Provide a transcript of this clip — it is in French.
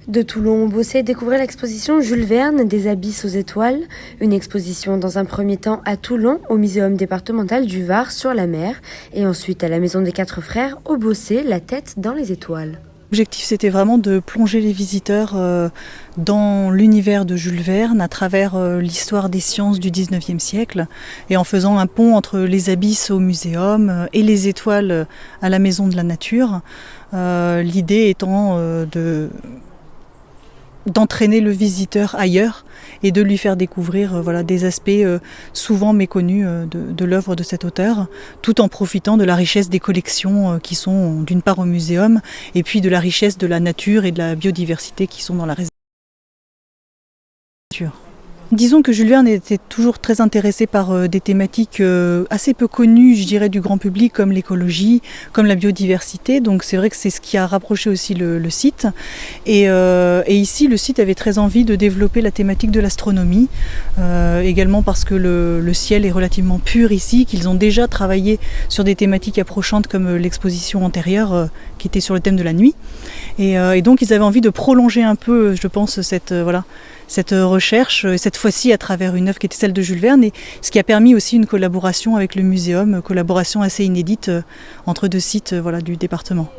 De Toulon au Beausset, découvrez l'exposition Jules Verne des abysses aux étoiles. Une exposition dans un premier temps à Toulon, au Muséum départemental du Var sur la mer, et ensuite à la Maison des Quatre Frères au Beausset, la tête dans les étoiles. L'objectif, c'était vraiment de plonger les visiteurs dans l'univers de Jules Verne à travers l'histoire des sciences du 19e siècle et en faisant un pont entre les abysses au muséum et les étoiles à la Maison de la Nature. L'idée étant d'entraîner le visiteur ailleurs et de lui faire découvrir des aspects souvent méconnus de l'œuvre de cet auteur, tout en profitant de la richesse des collections qui sont d'une part au muséum et puis de la richesse de la nature et de la biodiversité qui sont dans la réserve. Disons que Jules Verne était toujours très intéressé par des thématiques assez peu connues, je dirais, du grand public, comme l'écologie, comme la biodiversité. Donc c'est vrai que c'est ce qui a rapproché aussi le site. Et ici, le site avait très envie de développer la thématique de l'astronomie, également parce que le ciel est relativement pur ici, qu'ils ont déjà travaillé sur des thématiques approchantes comme l'exposition antérieure qui était sur le thème de la nuit. Et donc ils avaient envie de prolonger un peu, je pense, cette recherche, cette fois-ci à travers une œuvre qui était celle de Jules Verne, et ce qui a permis aussi une collaboration avec le muséum, collaboration assez inédite entre deux sites du département.